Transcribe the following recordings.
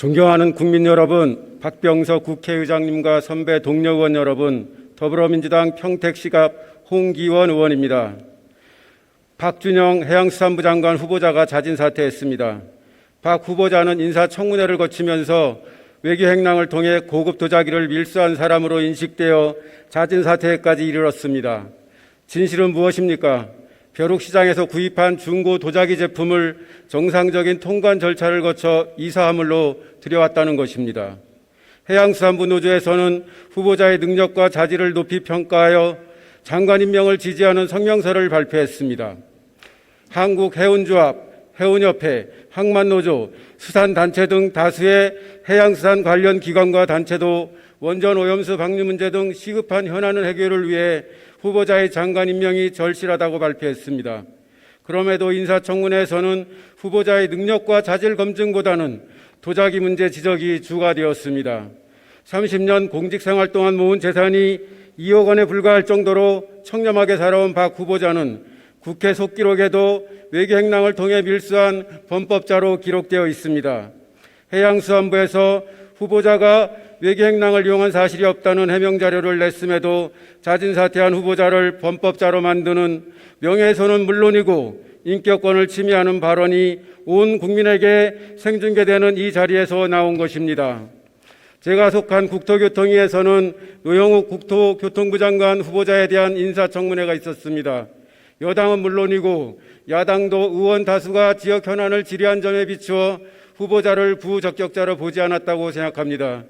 존경하는 국민 여러분, 박병석 국회의장님과 선배 동료 의원 여러분, 더불어민주당 평택시갑 홍기원 의원입니다. 박준영 해양수산부 장관 후보자가 자진 사퇴했습니다. 박 후보자는 인사청문회를 거치면서 외교행랑을 통해 고급 도자기를 밀수한 사람으로 인식되어 자진 사퇴까지 이르렀습니다. 진실은 무엇입니까? 벼룩시장에서 구입한 중고 도자기 제품을 정상적인 통관 절차를 거쳐 이사화물로 들여왔다는 것입니다. 해양수산부 노조에서는 후보자의 능력과 자질을 높이 평가하여 장관 임명을 지지하는 성명서를 발표했습니다. 한국해운조합, 해운협회, 항만노조, 수산단체 등 다수의 해양수산 관련 기관과 단체도 원전 오염수 방류 문제 등 시급한 현안을 해결을 위해 후보자의 장관 임명이 절실하다고 발표했습니다. 그럼에도 인사청문회에서는 후보자의 능력과 자질 검증보다는 도자기 문제 지적이 주가 되었습니다. 30년 공직생활 동안 모은 재산이 2억 원에 불과할 정도로 청렴하게 살아온 박 후보자는 국회 속기록에도 외교행랑을 통해 밀수한 범법자로 기록되어 있습니다. 해양수산부에서 후보자가 외교행랑을 이용한 사실이 없다는 해명자료를 냈음에도 자진 사퇴한 후보자를 범법자로 만드는 명예훼손은 물론이고 인격권을 침해하는 발언이 온 국민에게 생중계되는 이 자리에서 나온 것입니다. 제가 속한 국토교통위에서는 노영욱 국토교통부 장관 후보자에 대한 인사청문회가 있었습니다. 여당은 물론이고 야당도 의원 다수가 지역 현안을 질의한 점에 비추어 후보자를 부적격자로 보지 않았다고 생각합니다.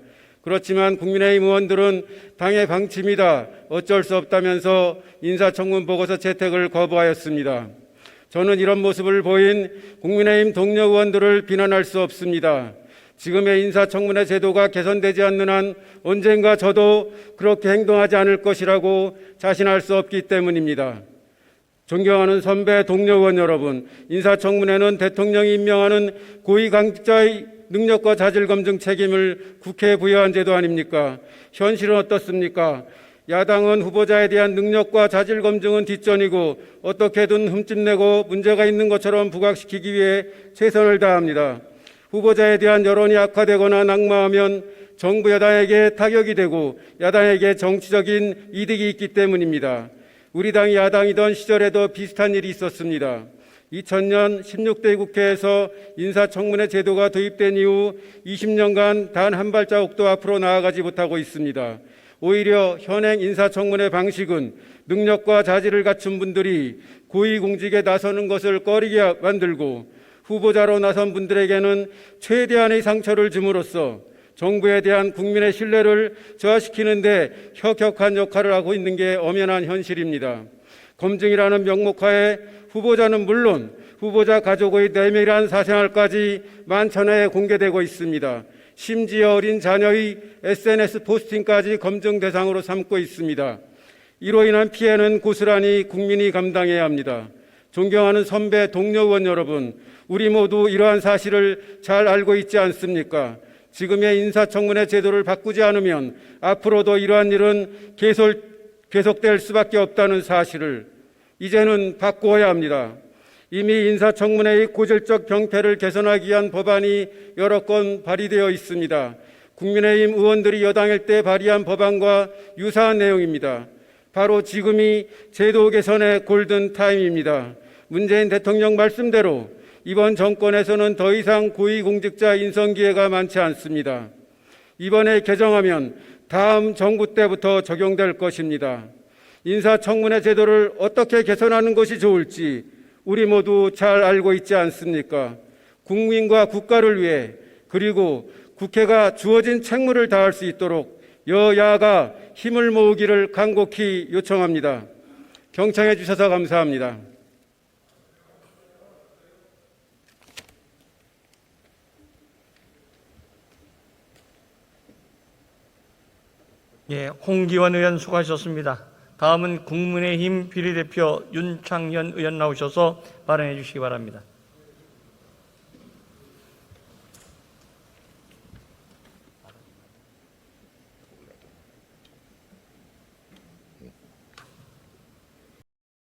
그렇지만 국민의힘 의원들은 당의 방침이다, 어쩔 수 없다면서 인사청문 보고서 채택을 거부하였습니다. 저는 이런 모습을 보인 국민의힘 동료 의원들을 비난할 수 없습니다. 지금의 인사청문회 제도가 개선되지 않는 한 언젠가 저도 그렇게 행동하지 않을 것이라고 자신할 수 없기 때문입니다. 존경하는 선배 동료 의원 여러분, 인사청문회는 대통령이 임명하는 고위공직자의 능력과 자질 검증 책임을 국회에 부여한 제도 아닙니까? 현실은 어떻습니까? 야당은 후보자에 대한 능력과 자질 검증은 뒷전이고 어떻게든 흠집내고 문제가 있는 것처럼 부각시키기 위해 최선을 다합니다. 후보자에 대한 여론이 악화되거나 낙마하면 정부 여당에게 타격이 되고 야당에게 정치적인 이득이 있기 때문입니다. 우리 당이 야당이던 시절에도 비슷한 일이 있었습니다. 2000년 16대 국회에서 인사청문회 제도가 도입된 이후 20년간 단 한 발자국도 앞으로 나아가지 못하고 있습니다. 오히려 현행 인사청문회 방식은 능력과 자질을 갖춘 분들이 고위공직에 나서는 것을 꺼리게 만들고 후보자로 나선 분들에게는 최대한의 상처를 줌으로써 정부에 대한 국민의 신뢰를 저하시키는 데 혁혁한 역할을 하고 있는 게 엄연한 현실입니다. 검증이라는 명목하에 후보자는 물론 후보자 가족의 내밀한 사생활까지 만천하에 공개되고 있습니다. 심지어 어린 자녀의 SNS 포스팅까지 검증 대상으로 삼고 있습니다. 이로 인한 피해는 고스란히 국민이 감당해야 합니다. 존경하는 선배 동료 의원 여러분, 우리 모두 이러한 사실을 잘 알고 있지 않습니까? 지금의 인사청문회 제도를 바꾸지 않으면 앞으로도 이러한 일은 계속될 수밖에 없다는 사실을 이제는 바꾸어야 합니다. 이미 인사청문회의 고질적 병폐를 개선하기 위한 법안이 여러 건 발의되어 있습니다. 국민의힘 의원들이 여당일 때 발의한 법안과 유사한 내용입니다. 바로 지금이 제도 개선의 골든타임입니다. 문재인 대통령 말씀대로 이번 정권에서는 더 이상 고위공직자 인선 기회가 많지 않습니다. 이번에 개정하면 다음 정부 때부터 적용될 것입니다. 인사청문회 제도를 어떻게 개선하는 것이 좋을지 우리 모두 잘 알고 있지 않습니까? 국민과 국가를 위해 그리고 국회가 주어진 책무를 다할 수 있도록 여야가 힘을 모으기를 간곡히 요청합니다. 경청해 주셔서 감사합니다. 예, 홍기원 의원 수고하셨습니다. 다음은 국민의힘 비례대표 윤창현 의원 나오셔서 발언해 주시기 바랍니다.